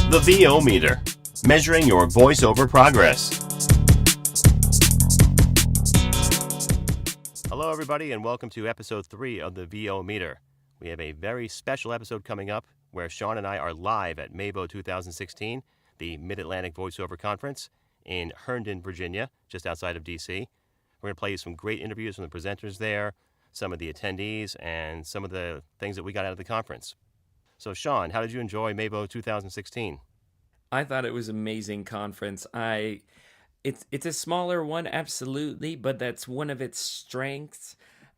The VO Meter, measuring your voiceover progress. Hello, everybody, and welcome to episode 3 of the VO Meter. We have a very special episode coming up where Sean and I are live at MAVO 2016, the Mid-Atlantic Voiceover Conference in Herndon, Virginia, just outside of D.C. We're going to play you some great interviews from the presenters there, some of the attendees, and some of the things that we got out of the conference. So, Sean, how did you enjoy MAVO 2016? I thought it was an amazing conference. It's a smaller one, absolutely, but that's one of its strengths.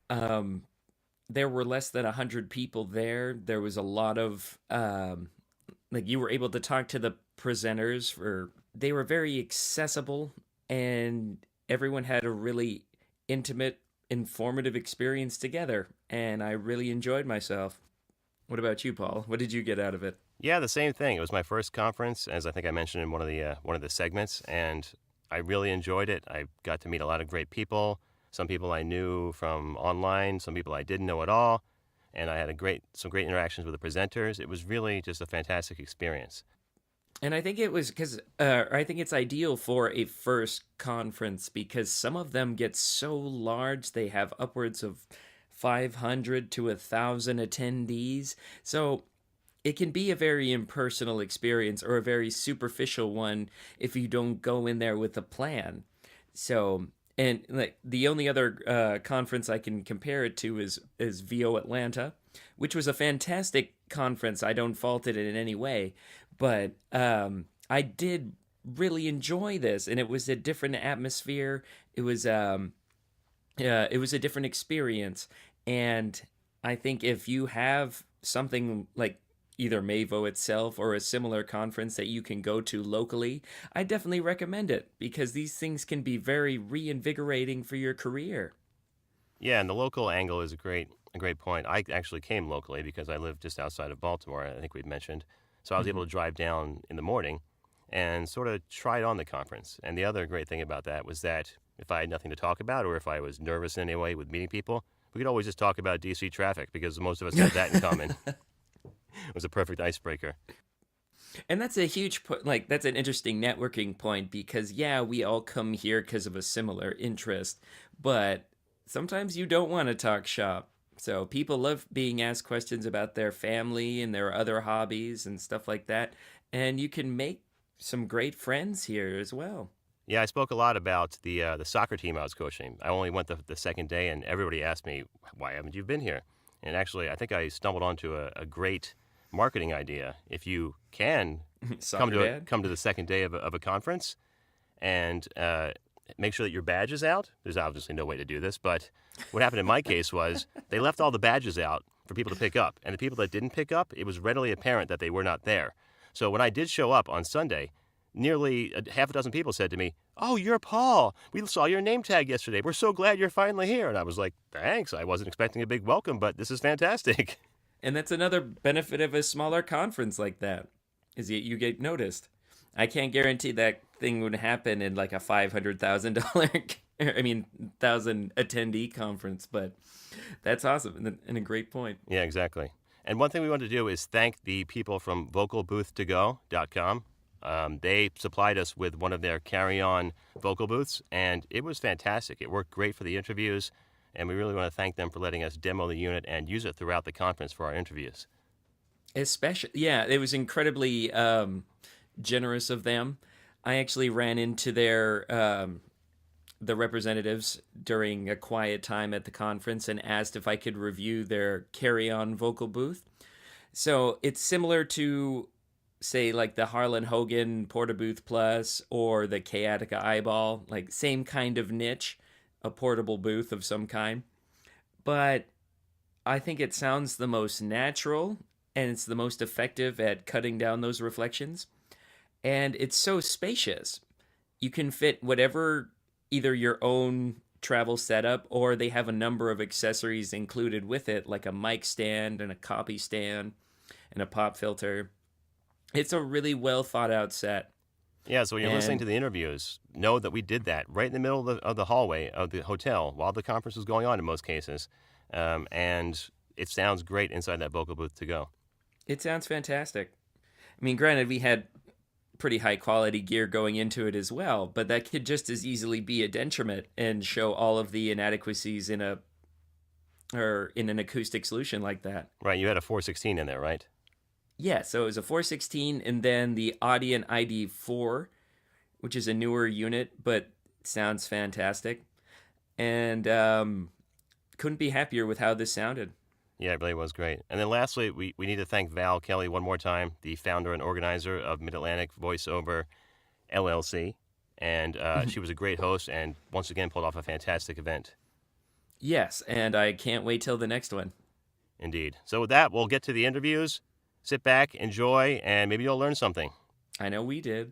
There were less than 100 people there. There was a lot of you were able to talk to the presenters. They were very accessible, and everyone had a really intimate, informative experience together, and I really enjoyed myself. What about you, Paul? What did you get out of it? Yeah, the same thing. It was my first conference, as I think I mentioned in one of the segments, and I really enjoyed it. I got to meet a lot of great people. Some people I knew from online, some people I didn't know at all, and I had some great interactions with the presenters. It was really just a fantastic experience. And I think it was I think it's ideal for a first conference because some of them get so large. They have upwards of 500 to 1,000 attendees. So it can be a very impersonal experience or a very superficial one if you don't go in there with a plan. So, and like the only other conference I can compare it to is VO Atlanta, which was a fantastic conference. I don't fault it in any way, but I did really enjoy this, and it was a different atmosphere. It was a different experience. And I think if you have something like either MAVO itself or a similar conference that you can go to locally, I definitely recommend it because these things can be very reinvigorating for your career. Yeah, and the local angle is a great point. I actually came locally because I live just outside of Baltimore, I think we've mentioned. So I was able to drive down in the morning and sort of try on the conference. And the other great thing about that was that if I had nothing to talk about or if I was nervous in any way with meeting people, we could always just talk about DC traffic because most of us had that in common. It was a perfect icebreaker. And that's a huge that's an interesting networking point because, yeah, we all come here because of a similar interest, but sometimes you don't want to talk shop. So people love being asked questions about their family and their other hobbies and stuff like that. And you can make some great friends here as well. Yeah, I spoke a lot about the soccer team I was coaching. I only went the second day, and everybody asked me, why haven't you been here? And actually, I think I stumbled onto a great marketing idea. If you can come to the second day of a conference and make sure that your badge is out. There's obviously no way to do this, but what happened in my case was they left all the badges out for people to pick up. And the people that didn't pick up, it was readily apparent that they were not there. So when I did show up on Sunday, nearly half a dozen people said to me, "Oh, you're Paul. We saw your name tag yesterday. We're so glad you're finally here." And I was like, "Thanks. I wasn't expecting a big welcome, but this is fantastic." And that's another benefit of a smaller conference like that, is that you get noticed. I can't guarantee that thing would happen in like a $500,000 attendee conference, but that's awesome and a great point. Yeah, exactly. And one thing we want to do is thank the people from vocalbooth2go.com. They supplied us with one of their carry-on vocal booths, and it was fantastic. It worked great for the interviews, and we really want to thank them for letting us demo the unit and use it throughout the conference for our interviews. Especially, yeah, it was incredibly generous of them. I actually ran into the representatives during a quiet time at the conference and asked if I could review their carry-on vocal booth. So it's similar to, say, like the Harlan Hogan Portabooth Plus or the Chaotica Eyeball, like same kind of niche, a portable booth of some kind. But I think it sounds the most natural and it's the most effective at cutting down those reflections. And it's so spacious. You can fit whatever, either your own travel setup or they have a number of accessories included with it, like a mic stand and a copy stand and a pop filter. It's a really well thought out set. Yeah, so when you're listening to the interviews, know that we did that right in the middle of the hallway of the hotel while the conference was going on in most cases. And it sounds great inside that vocal booth to go. It sounds fantastic. I mean, granted, we had pretty high quality gear going into it as well, but that could just as easily be a detriment and show all of the inadequacies in an acoustic solution like that. Right, you had a 416 in there, right? Yeah, so it was a 416 and then the Audient ID4, which is a newer unit, but sounds fantastic. And couldn't be happier with how this sounded. Yeah, it really was great. And then lastly, we need to thank Val Kelly one more time, the founder and organizer of Mid-Atlantic Voiceover LLC. And she was a great host and once again pulled off a fantastic event. Yes, and I can't wait till the next one. Indeed. So with that, we'll get to the interviews. Sit back, enjoy, and maybe you'll learn something. I know we did.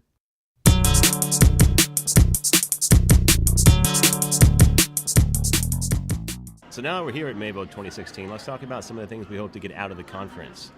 So now we're here at Mavo 2016. Let's talk about some of the things we hope to get out of the conference.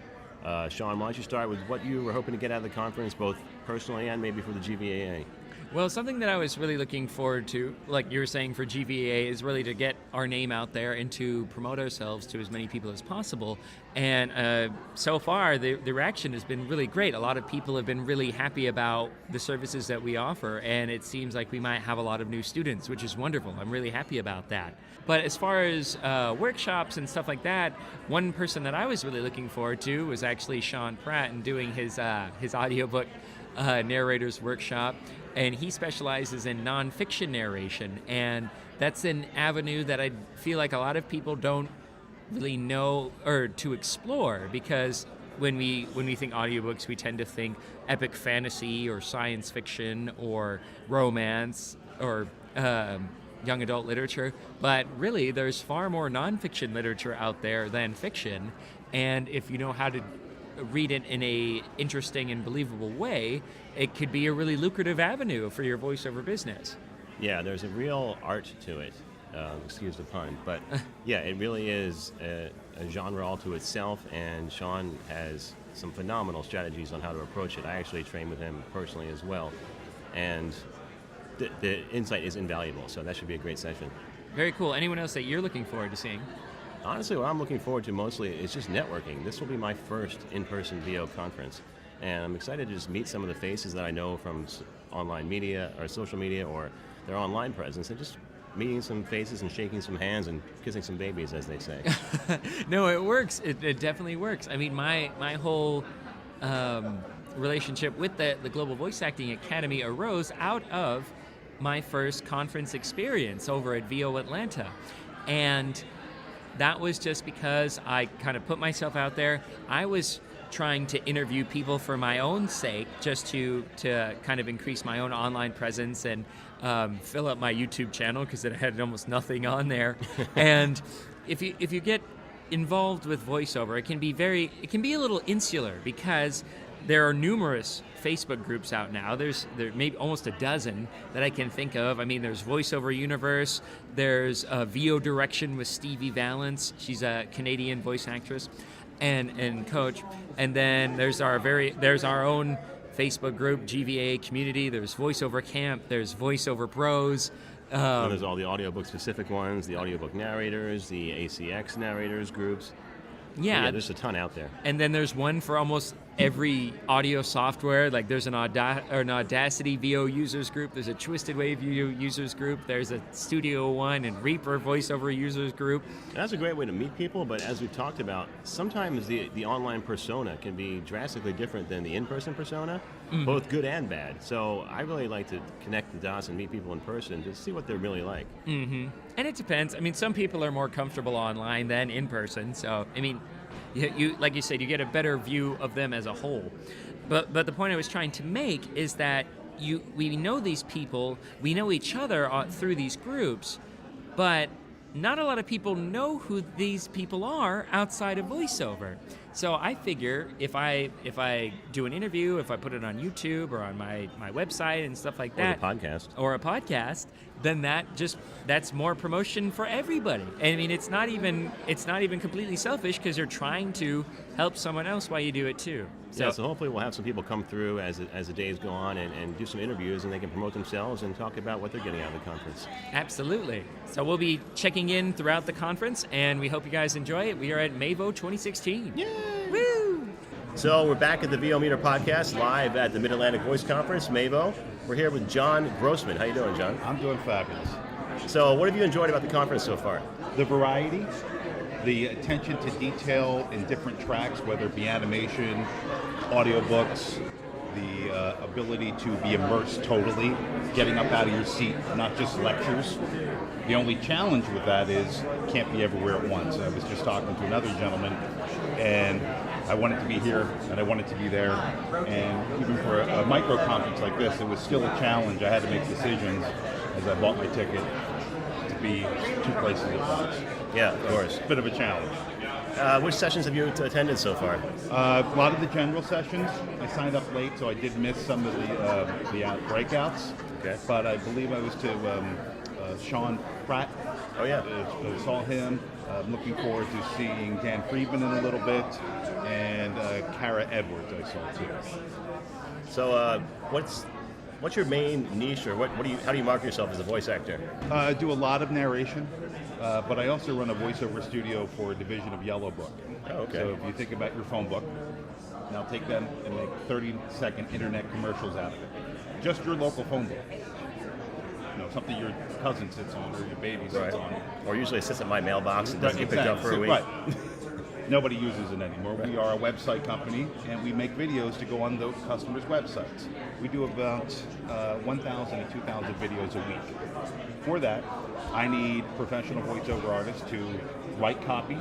Sean, why don't you start with what you were hoping to get out of the conference, both personally and maybe for the GVAA? Well, something that I was really looking forward to, like you were saying for GVAA, is really to get our name out there and to promote ourselves to as many people as possible. And so far, the reaction has been really great. A lot of people have been really happy about the services that we offer, and it seems like we might have a lot of new students, which is wonderful. I'm really happy about that. But as far as workshops and stuff like that, one person that I was really looking forward to was actually Sean Pratt and doing his audiobook narrator's workshop. And he specializes in nonfiction narration, and that's an avenue that I feel like a lot of people don't really know or to explore, because when we think audiobooks, we tend to think epic fantasy or science fiction or romance or young adult literature, but really there's far more nonfiction literature out there than fiction, and if you know how to read it in a interesting and believable way, it could be a really lucrative avenue for your voiceover business. Yeah, there's a real art to it. Excuse the pun, but yeah, it really is a genre all to itself, and Sean has some phenomenal strategies on how to approach it. I actually trained with him personally as well, and the insight is invaluable, so that should be a great session. Very cool. Anyone else that you're looking forward to seeing? Honestly, what I'm looking forward to mostly is just networking. This will be my first in-person VO conference, and I'm excited to just meet some of the faces that I know from online media or social media or their online presence, and just meeting some faces and shaking some hands and kissing some babies, as they say. No, it works. It definitely works. I mean, my whole relationship with the Global Voice Acting Academy arose out of my first conference experience over at VO Atlanta, and that was just because I kind of put myself out there. I was trying to interview people for my own sake, just to kind of increase my own online presence and fill up my YouTube channel, because it had almost nothing on there. And if you get involved with voiceover, it can be a little insular, because there are numerous Facebook groups out now. There may be almost a dozen that I can think of. I mean, there's Voiceover Universe, there's VO Direction with Stevie Valance. She's a Canadian voice actress and coach. And then there's our own Facebook group, GVA Community. There's Voiceover Camp. There's Voiceover Pros. And there's all the audiobook specific ones, the audiobook narrators, the ACX narrators groups. Yeah, there's a ton out there. And then there's one for almost every audio software. Like there's an Audacity VO users group. There's a Twisted Wave VO users group. There's a Studio One and Reaper voiceover users group. And that's a great way to meet people, but as we've talked about, sometimes the online persona can be drastically different than the in-person persona, both good and bad. So I really like to connect the dots and meet people in person to see what they're really like. Mm-hmm. And it depends. I mean, some people are more comfortable online than in person. So, I mean, you like you said, you get a better view of them as a whole. But the point I was trying to make is that we know these people, we know each other through these groups, but not a lot of people know who these people are outside of voiceover. So I figure if I do an interview, if I put it on YouTube or on my website and stuff like that, or a podcast, then that's more promotion for everybody. And I mean, it's not even completely selfish, because you're trying to help someone else while you do it too. So hopefully we'll have some people come through as the days go on and do some interviews, and they can promote themselves and talk about what they're getting out of the conference. Absolutely. So we'll be checking in throughout the conference, and we hope you guys enjoy it. We are at Mavo 2016. Yay! Woo! So we're back at the VO Meter podcast, live at the Mid-Atlantic Voice Conference, MAVO. We're here with John Grossman. How you doing, John? I'm doing fabulous. So what have you enjoyed about the conference so far? The variety, the attention to detail in different tracks, whether it be animation, audiobooks, the ability to be immersed totally, getting up out of your seat, not just lectures. The only challenge with that is can't be everywhere at once. I was just talking to another gentleman, and I wanted to be here, and I wanted to be there, and even for a micro conference like this, it was still a challenge. I had to make decisions as I bought my ticket to be two places at once. Yeah, of course. It's a bit of a challenge. Which sessions have you attended so far? A lot of the general sessions. I signed up late, so I did miss some of the breakouts. Okay. But I believe I was to Sean Pratt. Oh, yeah. I saw him. I'm looking forward to seeing Dan Friedman in a little bit, and Kara Edwards I saw too. So what's your main niche, or how do you market yourself as a voice actor? I do a lot of narration, but I also run a voiceover studio for a division of Yellow Book. Oh, okay. So if you think about your phone book, now take them and make 30-second internet commercials out of it. Just your local phone book. Something your cousin sits on or your baby sits on. Or usually it sits in my mailbox and doesn't get picked up for a week. Right. Nobody uses it anymore. We are a website company, and we make videos to go on those customers' websites. We do about 1,000 to 2,000 videos a week. For that, I need professional voiceover artists to write copy,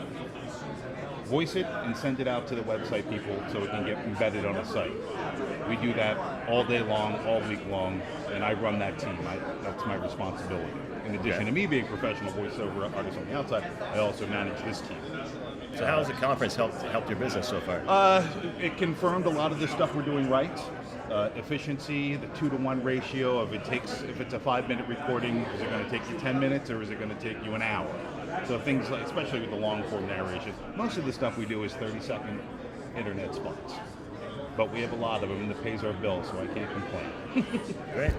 voice it, and send it out to the website people so it can get embedded on a site. We do that all day long, all week long, and I run that team. That's my responsibility. In addition to me being a professional voiceover artist on the outside, I also manage this team. So how has the conference helped your business so far? It confirmed a lot of the stuff we're doing right. Efficiency, the 2-to-1 ratio of if it's a 5-minute recording, is it going to take you 10 minutes or is it going to take you an hour? So things like, especially with the long form narration, most of the stuff we do is 30-second internet spots. But we have a lot of them and it pays our bills, so I can't complain. Great.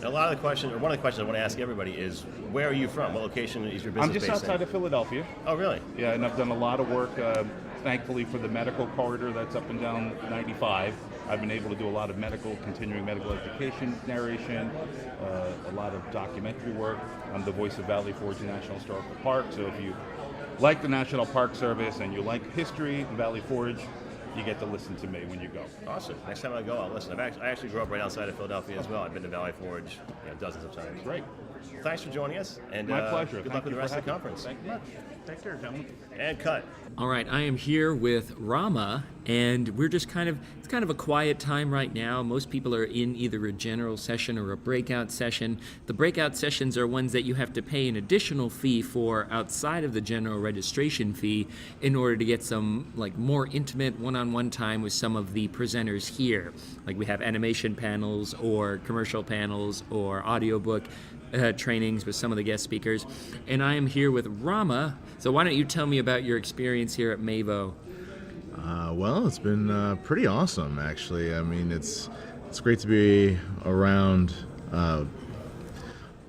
And one of the questions I want to ask everybody is, where are you from? What location is your business I'm just based outside in? of Philadelphia. Oh, really? Yeah, and I've done a lot of work, thankfully, for the medical corridor that's up and down 95. I've been able to do a lot of continuing medical education narration, a lot of documentary work. I'm the voice of Valley Forge National Historical Park, so if you like the National Park Service and you like history in Valley Forge, you get to listen to me when you go. Awesome. Next time I go, I'll listen. I actually grew up right outside of Philadelphia as well. I've been to Valley Forge dozens of times. Great. Thanks for joining us. And My pleasure. Good luck with the rest of the conference. Thank you much. Take care, gentlemen. And cut. All right, I am here with Rama, and we're just it's kind of a quiet time right now. Most people are in either a general session or a breakout session. The breakout sessions are ones that you have to pay an additional fee for outside of the general registration fee in order to get some more intimate one-on-one time with some of the presenters here. Like we have animation panels or commercial panels or audiobook trainings with some of the guest speakers. And I am here with Rama. So why don't you tell me about your experience here at MAVO? Well, it's been pretty awesome, actually. I mean, it's great to be around a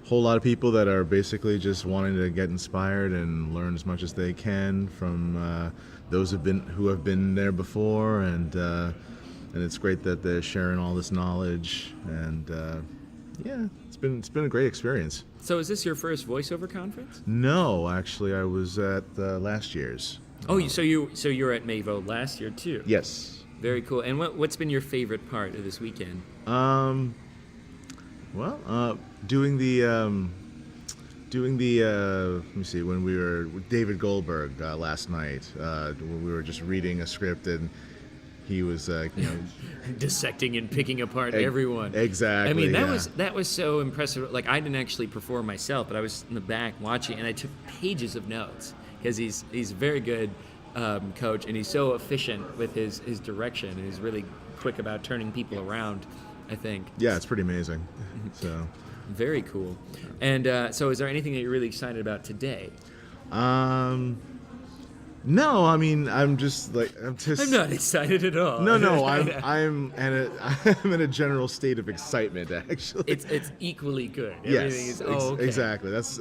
whole lot of people that are basically just wanting to get inspired and learn as much as they can from those who have been there before, and it's great that they're sharing all this knowledge, and yeah, it's been a great experience. So is this your first voiceover conference? No, actually, I was at last year's. Oh, so you're at MAVO last year too? Yes. Very cool. And what's been your favorite part of this weekend? Doing the let me see, when we were with David Goldberg last night, when we were just reading a script and he was dissecting and picking apart everyone. Exactly. I mean, that was so impressive. Like, I didn't actually perform myself, but I was in the back watching, and I took pages of notes because he's a very good coach, and he's so efficient with his direction, and he's really quick about turning people around, I think. Yeah, it's pretty amazing. So very cool. And so is there anything that you're really excited about today? No, I mean, I'm not excited at all. No, I'm in a general state of excitement, actually. It's equally good. Yes, Everything is, okay. Exactly. That's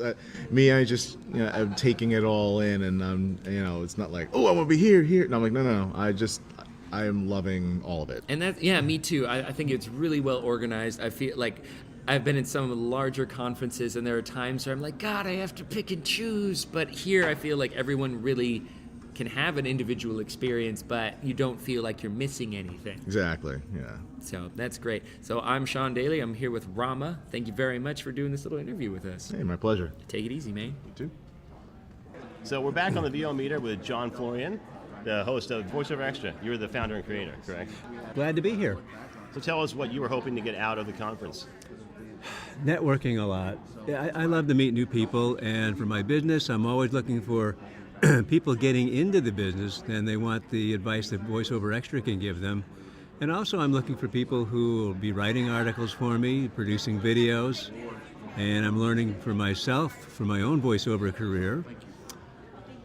me. I just, I'm taking it all in, and I'm, it's not like, oh, I want to be here. No, I'm like, no. I am loving all of it. And that, yeah, me too. I think it's really well organized. I feel like I've been in some of the larger conferences, and there are times where I'm like, God, I have to pick and choose. But here, I feel like everyone really can have an individual experience, but you don't feel like you're missing anything. Exactly, yeah. So that's great. So I'm Sean Daeley. I'm here with Rama. Thank you very much for doing this little interview with us. Hey, my pleasure. Take it easy, man. You too. So we're back on the VO Meter with John Florian, the host of VoiceOver Extra. You're the founder and creator, correct? Glad to be here. So tell us what you were hoping to get out of the conference. Networking a lot. I love to meet new people, and for my business, I'm always looking for people getting into the business, and they want the advice that VoiceOver Extra can give them. And also, I'm looking for people who will be writing articles for me, producing videos, and I'm learning for myself, for my own voiceover career.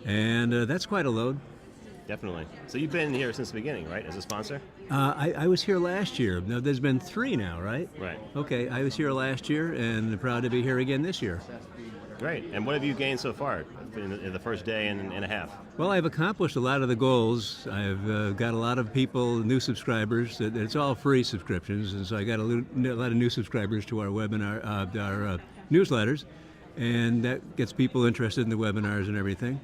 And that's quite a load. Definitely. So you've been here since the beginning, right, as a sponsor? I was here last year. Now, there's been 3 now, right? Right. Okay, I was here last year and proud to be here again this year. Great. And what have you gained so far in the first day and a half? Well, I've accomplished a lot of the goals. I've got a lot of people, new subscribers. It's all free subscriptions, and so I got a lot of new subscribers to our webinar, our newsletters, and that gets people interested in the webinars and everything.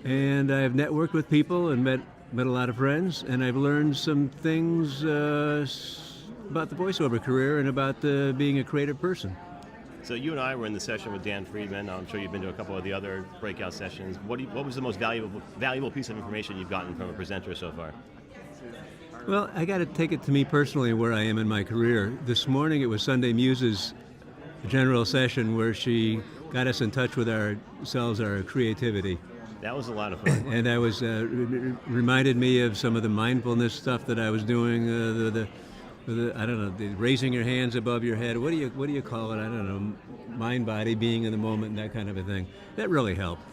And I've networked with people and met a lot of friends, and I've learned some things about the voiceover career and about being a creative person. So you and I were in the session with Dan Friedman. I'm sure you've been to a couple of the other breakout sessions. What was the most valuable piece of information you've gotten from a presenter so far? Well, I got to take it to me personally where I am in my career. This morning it was Sunday Muse's general session where she got us in touch with ourselves, our creativity. That was a lot of fun. And I was reminded me of some of the mindfulness stuff that I was doing. I don't know, the raising your hands above your head. What do you call it? I don't know, mind body, being in the moment, and that kind of a thing. That really helped.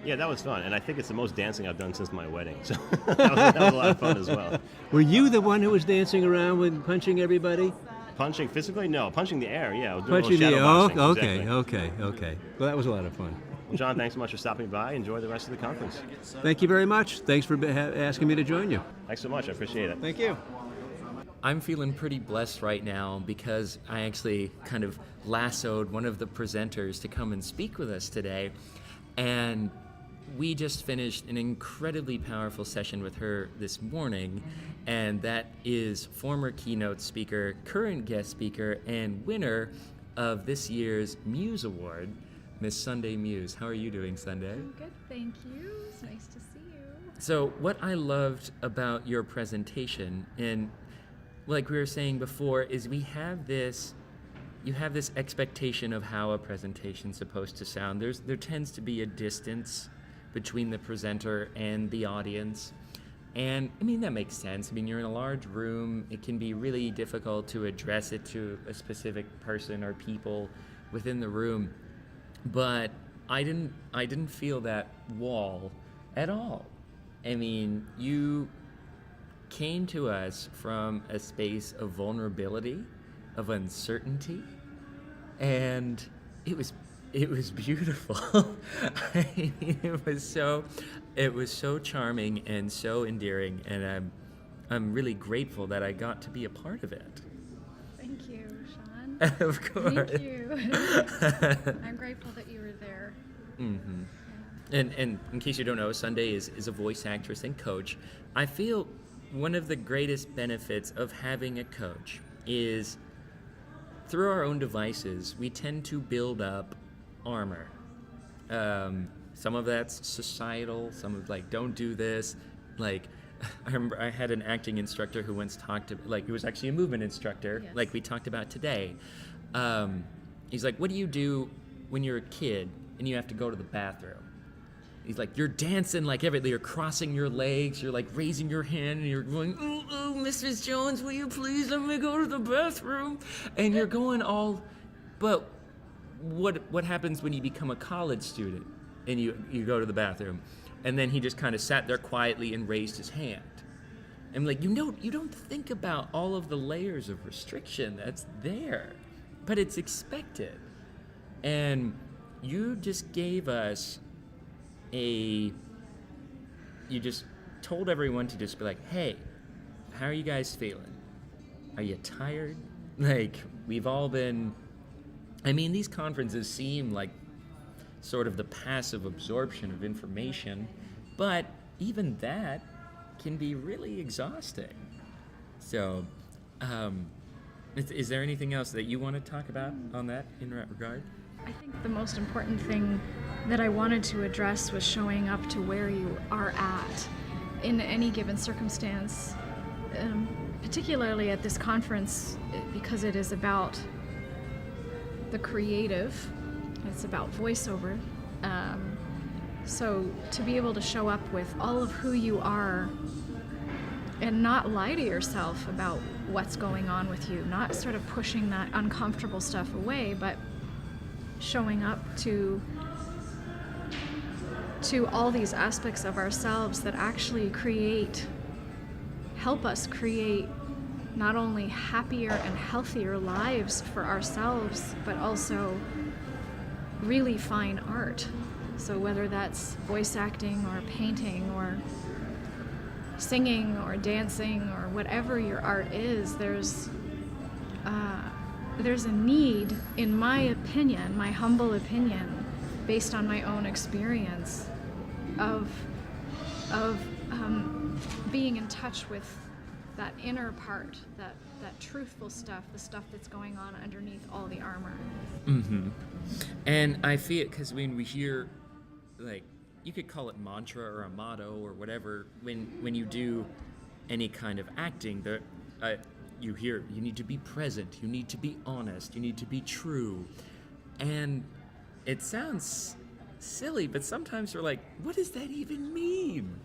Yeah, that was fun, and I think it's the most dancing I've done since my wedding. So that was a lot of fun as well. Were you the one who was dancing around with punching everybody? Punching physically? No, punching the air. Yeah, I was doing Punching a the little air. shadow boxing. Okay. Well, that was a lot of fun. Well, John, thanks so much for stopping by. Enjoy the rest of the conference. Thank you very much. Thanks for asking me to join you. Thanks so much. I appreciate it. Thank you. I'm feeling pretty blessed right now because I actually kind of lassoed one of the presenters to come and speak with us today. And we just finished an incredibly powerful session with her this morning. And that is former keynote speaker, current guest speaker, and winner of this year's Muse Award, Miss Sunday Muse. How are you doing, Sunday? I'm good, thank you. It's nice to see you. So what I loved about your presentation, and like we were saying before, is you have this expectation of how a presentation's supposed to sound. There tends to be a distance between the presenter and the audience. And I mean, that makes sense. I mean, you're in a large room. It can be really difficult to address it to a specific person or people within the room. But I didn't feel that wall at all. I mean, you came to us from a space of vulnerability, of uncertainty, and it was beautiful. I mean, it was so charming and so endearing, and I'm really grateful that I got to be a part of it. Thank you, Sean. Of course. Thank you. I'm grateful that you were there. Mm-hmm. And in case you don't know, Sunday is a voice actress and coach. I feel one of the greatest benefits of having a coach is through our own devices, we tend to build up armor. Some of that's societal, some of like, don't do this. Like, I remember I had an acting instructor who once talked to, like, he was actually a movement instructor, Yes. like we talked about today. He's like, what do you do when you're a kid and you have to go to the bathroom? He's like, you're dancing like everything. You're crossing your legs. You're like raising your hand and you're going, ooh, Mrs. Jones, will you please let me go to the bathroom? And you're going all, but what happens when you become a college student and you go to the bathroom? And then he just kind of sat there quietly and raised his hand. And like, you don't think about all of the layers of restriction that's there, but it's expected. And you just gave us you just told everyone to just be like, hey, how are you guys feeling? Are you tired? Like, we've all been... I mean, these conferences seem like sort of the passive absorption of information, but even that can be really exhausting. So, is there anything else that you want to talk about on that in that regard? I think the most important thing that I wanted to address was showing up to where you are at in any given circumstance, particularly at this conference, because it is about the creative, it's about voiceover. So to be able to show up with all of who you are and not lie to yourself about what's going on with you, not sort of pushing that uncomfortable stuff away, but showing up to all these aspects of ourselves that actually help us create not only happier and healthier lives for ourselves, but also really fine art. So whether that's voice acting or painting or singing or dancing or whatever your art is, there's a need, in my opinion, my humble opinion, based on my own experience, of being in touch with that inner part, that truthful stuff, the stuff that's going on underneath all the armor. Mm-hmm. And I feel, because when we hear, like, you could call it mantra or a motto or whatever, when you do any kind of acting, you hear, you need to be present, you need to be honest, you need to be true. And it sounds silly, but sometimes we're like, what does that even mean?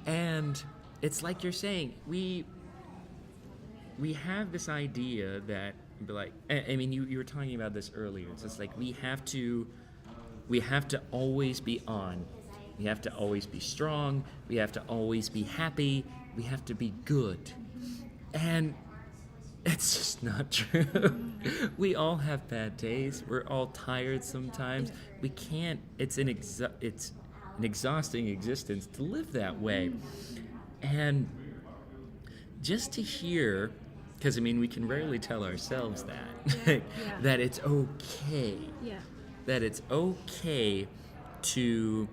And it's like you're saying, we have this idea that, like, I mean, you were talking about this earlier. It's just like we have to always be on. We have to always be strong. We have to always be happy. We have to be good. And it's just not true. We all have bad days. We're all tired sometimes. We can't. It's an exhausting existence to live that way. And just to hear, because I mean, we can rarely tell ourselves that that it's okay. Yeah. That it's okay to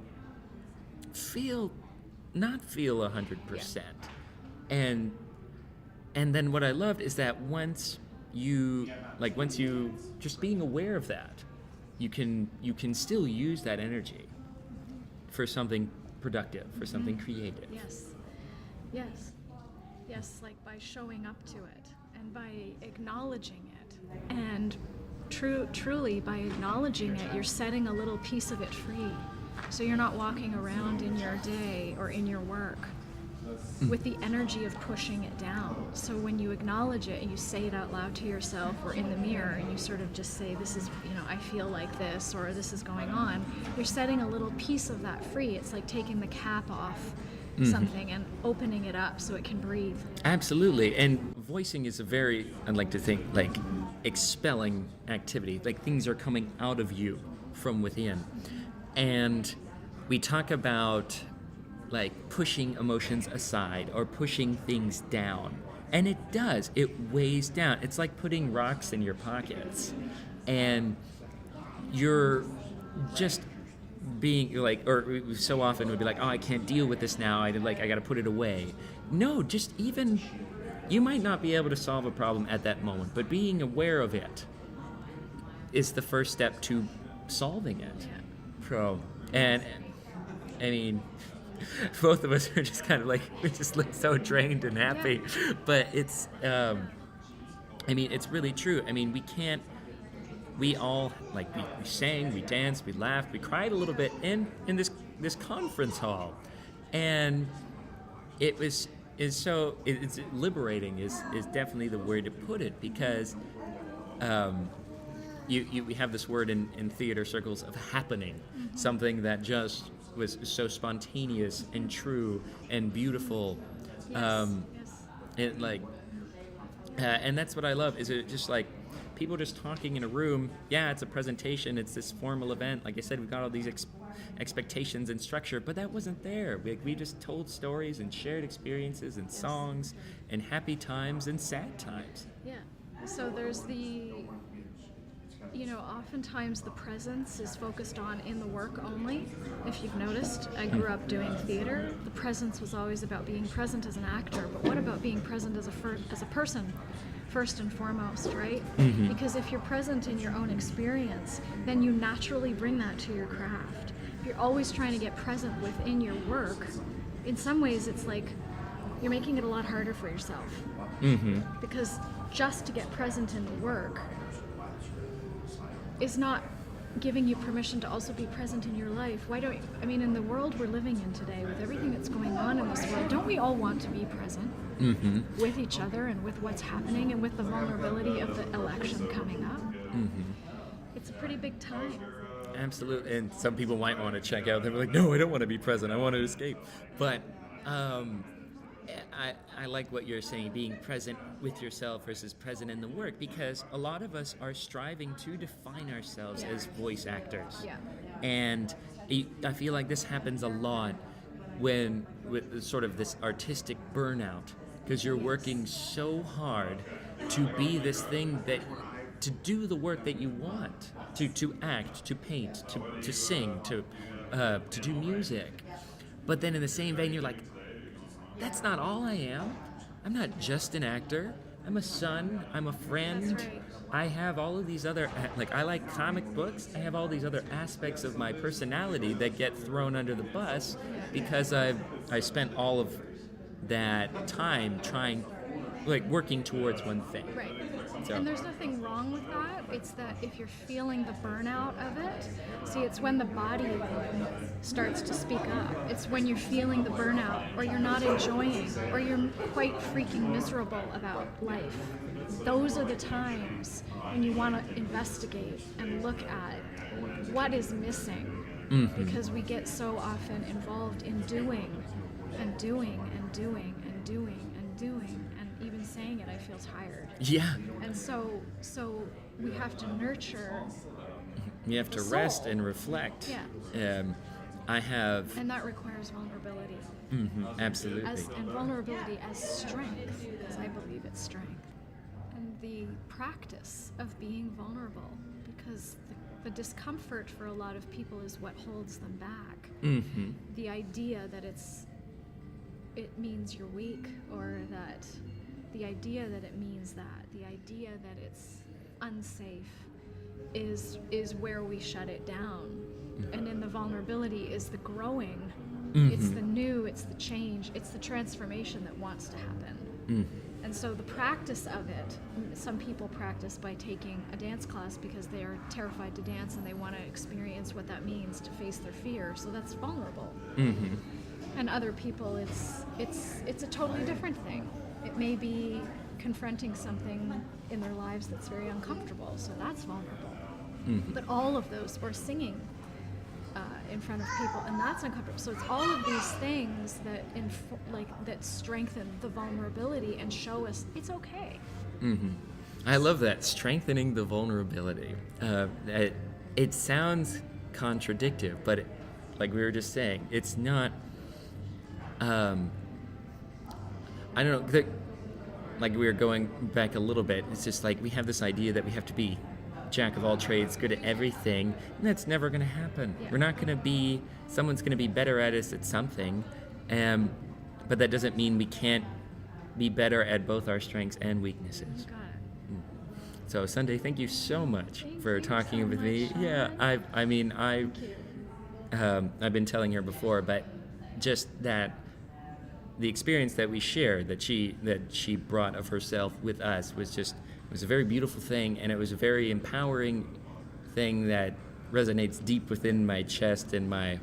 not feel 100%. And then what I loved is that once you just being aware of that, you can still use that energy for something productive, for something creative. Yes, like by showing up to it and by acknowledging it. And truly by acknowledging it, you're setting a little piece of it free. So you're not walking around in your day or in your work with the energy of pushing it down. So when you acknowledge it and you say it out loud to yourself or in the mirror and you sort of just say, this is, I feel like this, or this is going on, you're setting a little piece of that free. It's like taking the cap off something and opening it up so it can breathe. Absolutely. And voicing is a very, I'd like to think, like, expelling activity. Like, things are coming out of you from within. And we talk about, like, pushing emotions aside or pushing things down. And it does. It weighs down. It's like putting rocks in your pockets. And you're just being like, or so often we'd be like, oh, I can't deal with this now. I got to put it away. No, just even, you might not be able to solve a problem at that moment, but being aware of it is the first step to solving it. So, and I mean, both of us are just kind of like, we just look so drained and happy, but it's, I mean, it's really true. I mean, we all, like, we sang, we danced, we laughed, we cried a little bit in this conference hall. And it's liberating is definitely the way to put it, because we have this word in theater circles of happening, something that just was so spontaneous and true and beautiful. And that's what I love, is it just like people just talking in a room. Yeah, it's a presentation, it's this formal event. Like I said, we've got all these expectations and structure, but that wasn't there. We just told stories and shared experiences and songs and happy times and sad times. Yeah. So there's oftentimes the presence is focused on in the work only. If you've noticed, I grew up doing theater. The presence was always about being present as an actor, but what about being present as a person? First and foremost, right? Because if you're present in your own experience, then you naturally bring that to your craft. If you're always trying to get present within your work, in some ways it's like you're making it a lot harder for yourself. Because just to get present in the work is not giving you permission to also be present in your life. Why don't you, in the world we're living in today, with everything that's going on in this world, don't we all want to be present with each other and with what's happening and with the vulnerability of the election coming up? It's a pretty big time. Absolutely. And some people might want to check out. They're like, no, I don't want to be present. I want to escape. But I like what you're saying, being present with yourself versus present in the work, because a lot of us are striving to define ourselves as voice actors. Yeah. And I feel like this happens a lot with sort of this artistic burnout, because you're working so hard to be this thing to do the work that you want, to act, to paint, to sing, to do music. But then in the same vein, you're like, that's not all I am. I'm not just an actor. I'm a son. I'm a friend. That's right. I have all of these other, I like comic books. I have all these other aspects of my personality that get thrown under the bus because I spent all of that time working towards one thing. Right. So. And there's nothing wrong with that. It's that if you're feeling the burnout of it, see, it's when the body starts to speak up. It's when you're feeling the burnout, or you're not enjoying, or you're quite freaking miserable about life. Those are the times when you want to investigate and look at what is missing. Because we get so often involved in doing and doing and doing and doing and doing, and even saying it, I feel tired. Yeah. And so we have to nurture. You have to the rest soul. and reflect. Yeah. And that requires vulnerability. Absolutely. And vulnerability as strength, because I believe it's strength. And the practice of being vulnerable, because the discomfort for a lot of people is what holds them back. The idea that it means you're weak, or that the idea that it means that, the idea that it's unsafe is where we shut it down. And in the vulnerability is the growing. It's the new, it's the change, it's the transformation that wants to happen. And so the practice of it, some people practice by taking a dance class because they are terrified to dance and they want to experience what that means to face their fear. So that's vulnerable. And other people, it's a totally different thing. It may be confronting something in their lives that's very uncomfortable, so that's vulnerable. But all of those, or singing in front of people, and that's uncomfortable. So it's all of these things that that strengthen the vulnerability and show us it's okay. I love that, strengthening the vulnerability. It sounds contradictory, but like we were just saying, it's not. I don't know. Like we were going back a little bit. It's just like we have this idea that we have to be jack of all trades, good at everything, and that's never going to happen. Yeah. We're not going to be. Someone's going to be better at us at something, but that doesn't mean we can't be better at both our strengths and weaknesses. Got it. So Sunday, thank you so much for you talking so with much, me. Sean. Yeah, Thank you. I've been telling her before, but just that the experience that we shared, that she brought of herself with us, was a very beautiful thing, and it was a very empowering thing that resonates deep within my chest and my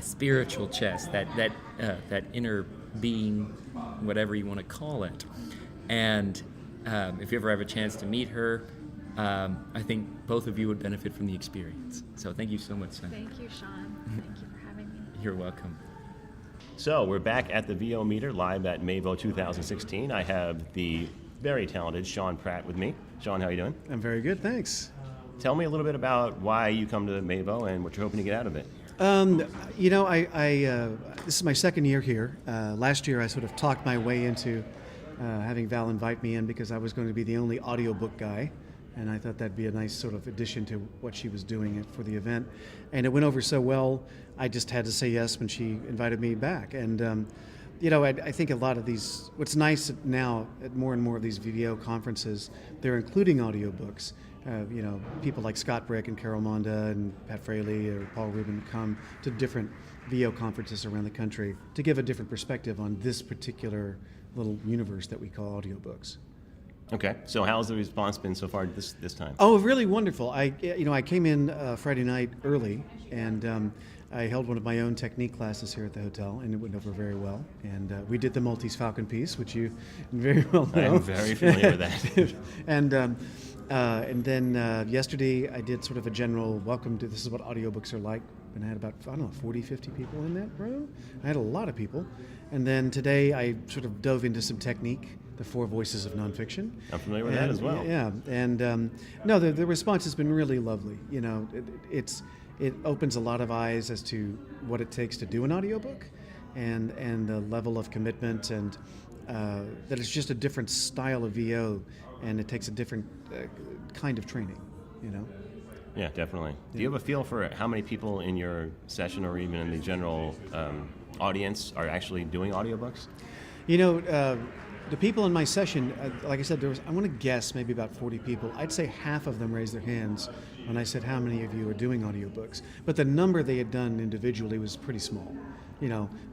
spiritual chest, that inner being, whatever you want to call it. And if you ever have a chance to meet her, I think both of you would benefit from the experience. So thank you so much, son. Thank you, Sean. Thank you for having me. You're welcome. So we're back at the VO Meter live at Mavo 2016. I have the very talented Sean Pratt with me. Sean, how are you doing? I'm very good, thanks. Tell me a little bit about why you come to Mavo and what you're hoping to get out of it. This is my second year here. Last year, I sort of talked my way into having Val invite me in because I was going to be the only audiobook guy, and I thought that'd be a nice sort of addition to what she was doing for the event. And it went over so well, I just had to say yes when she invited me back. And I think a lot of these. What's nice now at more and more of these VO conferences, they're including audiobooks. People like Scott Brick and Carol Monda and Pat Fraley or Paul Rubin come to different VO conferences around the country to give a different perspective on this particular little universe that we call audiobooks. Okay, so how's the response been so far this time? Oh, really wonderful. I came in Friday night early, and I held one of my own technique classes here at the hotel, and it went over very well. And we did the Maltese Falcon piece, which you very well know. I'm very familiar with that. And then yesterday I did sort of a general welcome to this is what audiobooks are like. And I had about, 40, 50 people in that room. I had a lot of people. And then today I sort of dove into some technique, the 4 voices of nonfiction. I'm familiar with that as well. Yeah. And the response has been really lovely. It opens a lot of eyes as to what it takes to do an audiobook and the level of commitment and that it's just a different style of VO and it takes a different kind of training, Yeah, definitely. Do you have a feel for how many people in your session or even in the general audience are actually doing audiobooks? The people in my session, like I said, I want to guess maybe about 40 people. I'd say half of them raised their hands when I said, how many of you are doing audiobooks? But the number they had done individually was pretty small.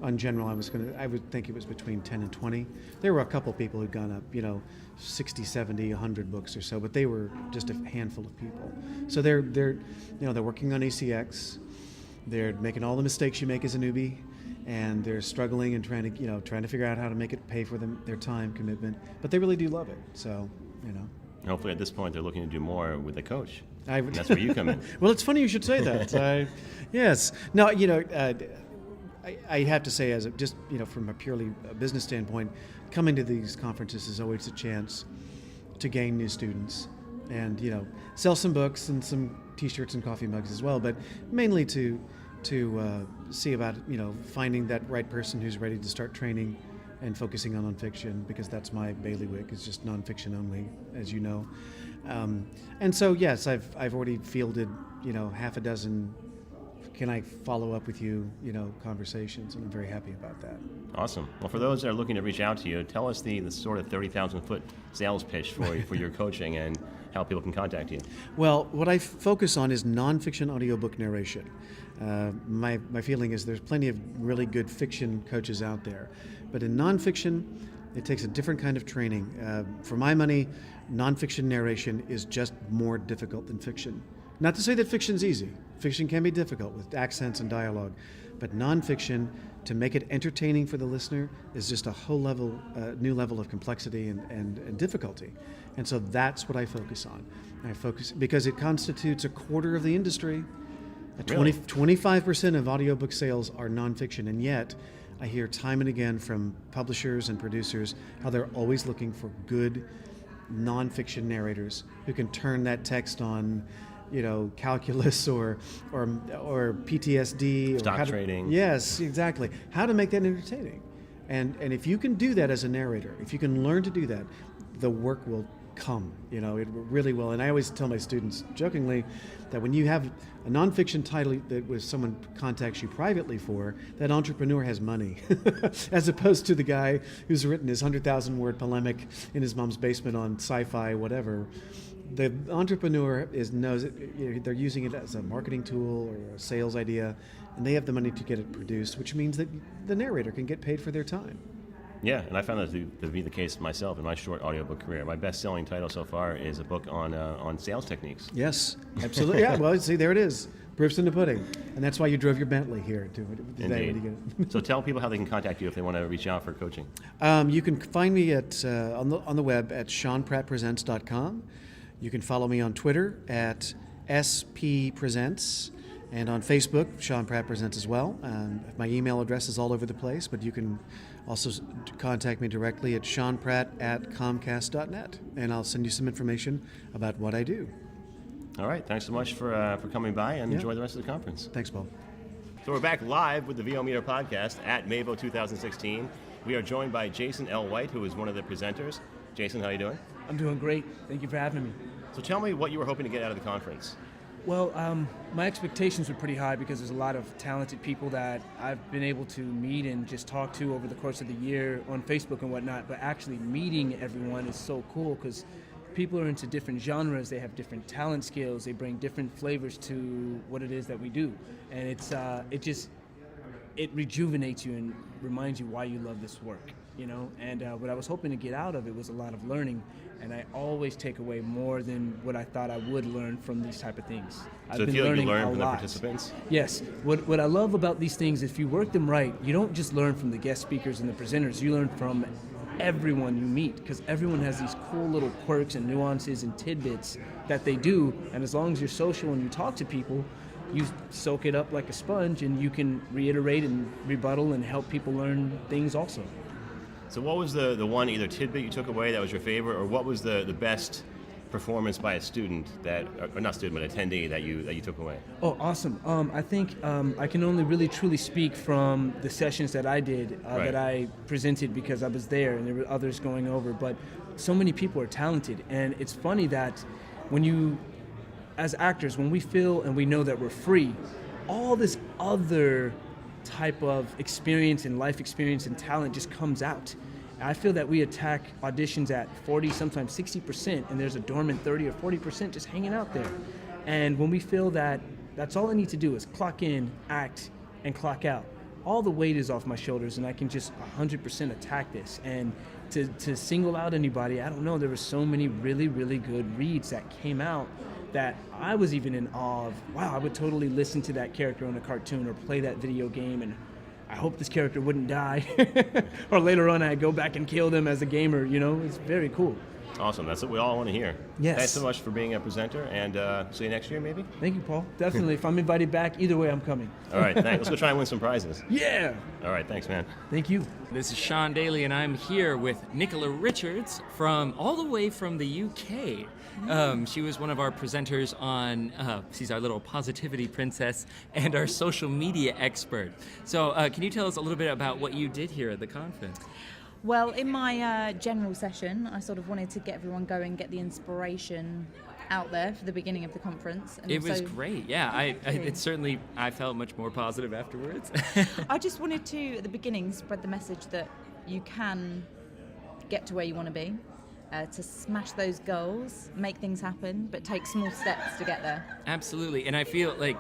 On general, I would think it was between 10 and 20. There were a couple people who'd gone up, 60, 70, 100 books or so, but they were just a handful of people. So they're working on ACX. They're making all the mistakes you make as a newbie, and they're struggling and trying to figure out how to make it pay for their time commitment. But they really do love it. So, Hopefully, at this point, they're looking to do more with a coach. And that's where you come in. Well, it's funny you should say that. Yes. No, I have to say, from a purely business standpoint, coming to these conferences is always a chance to gain new students and, sell some books and some T-shirts and coffee mugs as well, but mainly to see about, finding that right person who's ready to start training and focusing on nonfiction, because that's my bailiwick, is just nonfiction only, as you know. And so, yes, I've already fielded, half a dozen can I follow up with you, conversations, and I'm very happy about that. Awesome. Well, for those that are looking to reach out to you, tell us the sort of 30,000-foot sales pitch for your coaching and how people can contact you. Well, what I focus on is nonfiction audiobook narration. My feeling is there's plenty of really good fiction coaches out there, but in nonfiction, it takes a different kind of training. For my money, nonfiction narration is just more difficult than fiction. Not to say that fiction's easy. Fiction can be difficult with accents and dialogue, but nonfiction, to make it entertaining for the listener, is just a whole new level of complexity and difficulty. And so that's what I focus on. I focus because it constitutes a quarter of the industry. Really? 25% of audiobook sales are nonfiction, and yet I hear time and again from publishers and producers how they're always looking for good nonfiction narrators who can turn that text on, calculus or PTSD. Stock trading. Yes, exactly. How to make that entertaining. And if you can do that as a narrator, if you can learn to do that, the work will come. It really will. And I always tell my students, jokingly, that when you have a nonfiction title that someone contacts you privately for, that entrepreneur has money, as opposed to the guy who's written his 100,000-word polemic in his mom's basement on sci-fi, whatever. The entrepreneur knows it, they're using it as a marketing tool or a sales idea, and they have the money to get it produced, which means that the narrator can get paid for their time. Yeah, and I found that to be the case myself in my short audiobook career. My best-selling title so far is a book on sales techniques. Yes, absolutely. Yeah, well, see, there it is. Proof's in the pudding. And that's why you drove your Bentley here today. Indeed. So tell people how they can contact you if they want to reach out for coaching. You can find me on the web at SeanPrattPresents.com. You can follow me on Twitter at SPPresents, and on Facebook, Sean Pratt Presents as well. My email address is all over the place, but you can also contact me directly at seanpratt@comcast.net, and I'll send you some information about what I do. All right. Thanks so much for coming by, and enjoy the rest of the conference. Thanks, Paul. So we're back live with the VO Meter podcast at Mavo 2016. We are joined by Jason L. White, who is one of the presenters. Jason, how are you doing? I'm doing great. Thank you for having me. So tell me what you were hoping to get out of the conference. Well, my expectations were pretty high because there's a lot of talented people that I've been able to meet and just talk to over the course of the year on Facebook and whatnot. But actually meeting everyone is so cool because people are into different genres. They have different talent skills. They bring different flavors to what it is that we do. And it rejuvenates you and reminds you why you love this work, you know? And what I was hoping to get out of it was a lot of learning. And I always take away more than what I thought I would learn from these type of things. So you feel like you learn from the participants? Yes. What I love about these things, if you work them right, you don't just learn from the guest speakers and the presenters. You learn from everyone you meet, because everyone has these cool little quirks and nuances and tidbits that they do. And as long as you're social and you talk to people, you soak it up like a sponge, and you can reiterate and rebuttal and help people learn things also. So what was the one either tidbit you took away that was your favorite, or what was the best performance by a student or not student, but attendee that you took away? Oh, awesome. I think I can only really truly speak from the sessions that I did, that I presented because I was there and there were others going over, but so many people are talented. And it's funny that as actors, when we feel and we know that we're free, all this other type of experience and life experience and talent just comes out. I feel that we attack auditions at 40, sometimes 60%, and there's a dormant 30 or 40% just hanging out there. And when we feel that that's all I need to do is clock in, act, and clock out, all the weight is off my shoulders, and I can just 100% attack this. And to single out anybody, I don't know, there were so many really, really good reads that came out that I was even in awe of. Wow, I would totally listen to that character on a cartoon or play that video game, and I hope this character wouldn't die. Or later on I go back and kill them as a gamer, you know? It's very cool. Awesome. That's what we all want to hear. Yes. Thanks so much for being a presenter, and see you next year, maybe? Thank you, Paul. Definitely. If I'm invited back, either way, I'm coming. All right, thanks. Let's go try and win some prizes. Yeah! All right, thanks, man. Thank you. This is Sean Daeley, and I'm here with Nicola Richards all the way from the UK. She was one of our presenters on, she's our little positivity princess and our social media expert. So can you tell us a little bit about what you did here at the conference? Well, in my general session, I sort of wanted to get everyone going, get the inspiration out there for the beginning of the conference. And it was great, yeah. I felt much more positive afterwards. I just wanted to, at the beginning, spread the message that you can get to where you want to be, to smash those goals, make things happen, but take small steps to get there. Absolutely, and I feel like,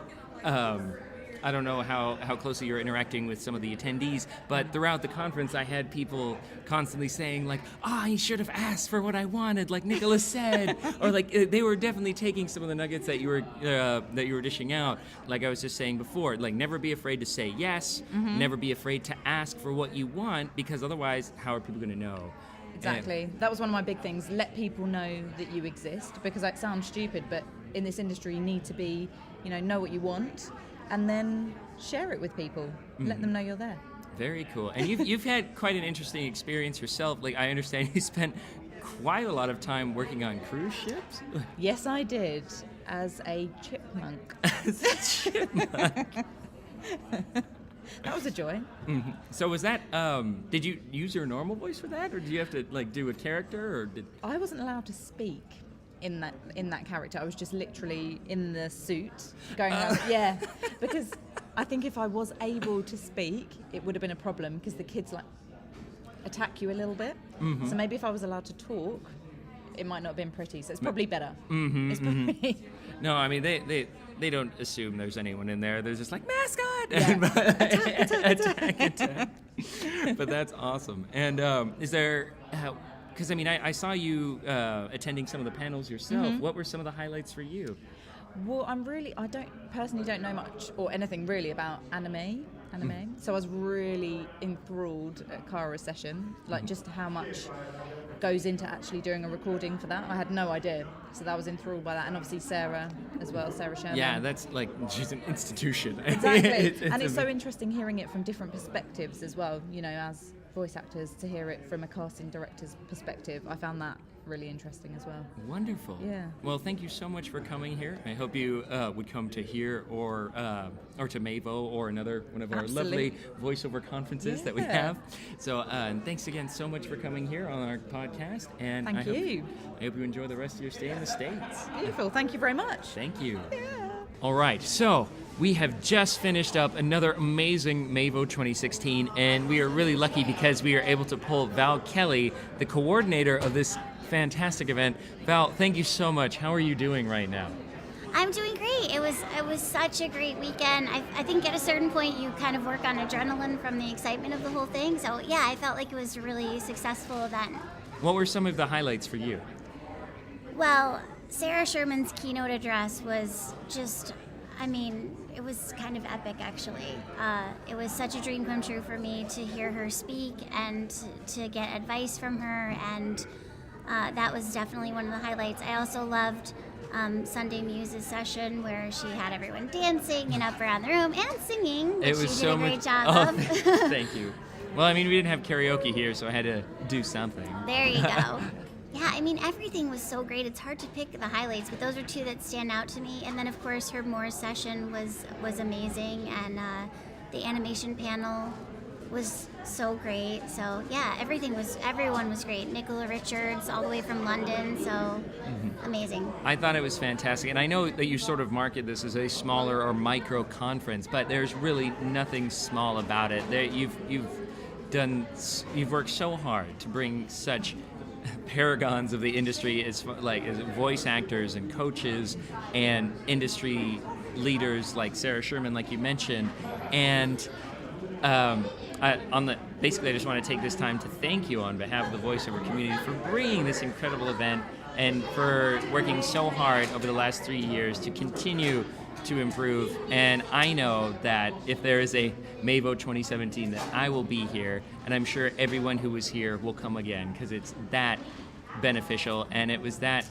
I don't know how closely you're interacting with some of the attendees, but throughout the conference I had people constantly saying like, you should have asked for what I wanted, like Nicola said, or like they were definitely taking some of the nuggets that you were dishing out. Like I was just saying before, like never be afraid to say yes, never be afraid to ask for what you want, because otherwise how are people going to know? Exactly. That was one of my big things. Let people know that you exist, because that sounds stupid, but in this industry you need to be, know what you want, and then share it with people. Let them know you're there. Very cool. And you've had quite an interesting experience yourself. Like I understand you spent quite a lot of time working on cruise ships. Yes, I did, as a chipmunk. As a chipmunk. That was a joy. Mm-hmm. So was that, did you use your normal voice for that, or did you have to like do a character, or did... I wasn't allowed to speak in that character. I was just literally in the suit going around. Yeah, because I think if I was able to speak, it would have been a problem, because the kids like attack you a little bit. Mm-hmm. So maybe if I was allowed to talk, it might not have been pretty. So it's probably better. Mm-hmm, it's probably... No, I mean they don't assume there's anyone in there. They're just like, mascot! Yeah. attack. But that's awesome. And is there... Because, I mean, I saw you attending some of the panels yourself. Mm-hmm. What were some of the highlights for you? Well, I personally don't know much or anything really about anime. So I was really enthralled at Kara's session, like just how much goes into actually doing a recording for that. I had no idea. So that was enthralled by that. And obviously Sarah as well, Sarah Sherman. Yeah, that's like, she's an institution. Exactly. It's so interesting hearing it from different perspectives as well, as voice actors, to hear it from a casting director's perspective. I found that really interesting as well. Wonderful. Yeah. Well, thank you so much for coming here. I hope you would come to here or to Mavo or another one of our Absolutely. lovely voiceover conferences that we Yeah. have. So thanks again so much for coming here on our podcast. And Thank you. I hope you enjoy the rest of your stay in the States. Beautiful. Thank you very much. Thank you. All right, so we have just finished up another amazing Mavo 2016, and we are really lucky because we are able to pull Val Kelly, the coordinator of this fantastic event. Val, thank you so much. How are you doing right now? I'm doing great. It was such a great weekend. I think at a certain point you kind of work on adrenaline from the excitement of the whole thing. So yeah, I felt like it was a really successful event. What were some of the highlights for you? Well, Sarah Sherman's keynote address was just, it was kind of epic actually. It was such a dream come true for me to hear her speak and to get advice from her, and that was definitely one of the highlights. I also loved Sunday Muse's session where she had everyone dancing and up around the room and singing, which It was she so did a great much. job of. Thank you. Well, we didn't have karaoke here, so I had to do something. There you go. Yeah, everything was so great. It's hard to pick the highlights, but those are two that stand out to me. And then, of course, her Moore's session was amazing, and the animation panel was so great. So yeah, everyone was great. Nicola Richards, all the way from London. So amazing. I thought it was fantastic, and I know that you sort of market this as a smaller or micro conference, but there's really nothing small about it. You've worked so hard to bring such paragons of the industry as voice actors and coaches and industry leaders like Sarah Sherman, like you mentioned, and basically I just want to take this time to thank you on behalf of the voiceover community for bringing this incredible event and for working so hard over the last 3 years to continue to improve. And I know that if there is a Mavo 2017, that I will be here, and I'm sure everyone who was here will come again, because it's that beneficial. And it was that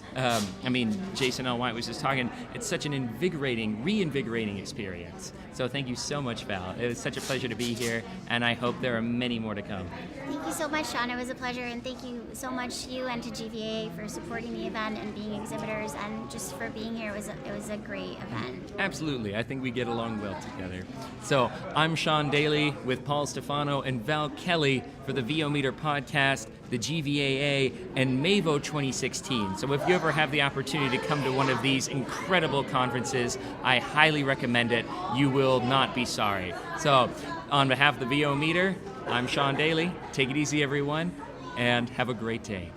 Jason L. White was just talking, it's such an reinvigorating experience. So thank you so much, Val. It was such a pleasure to be here, and I hope there are many more to come. Thank you so much, Sean. It was a pleasure, and thank you so much to you and to GVA for supporting the event and being exhibitors, and just for being here. It was a great event. Absolutely. I think we get along well together. So I'm Sean Daeley with Paul Stefano and Val Kelly for the VO-Meter podcast, the GVAA, and Mavo 2016. So if you ever have the opportunity to come to one of these incredible conferences, I highly recommend it. You will not be sorry. So on behalf of the VO-Meter, I'm Sean Daeley. Take it easy, everyone, and have a great day.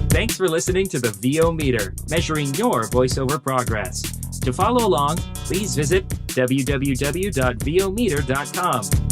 Thanks for listening to the VO-Meter, measuring your voiceover progress. To follow along, please visit www.vometer.com.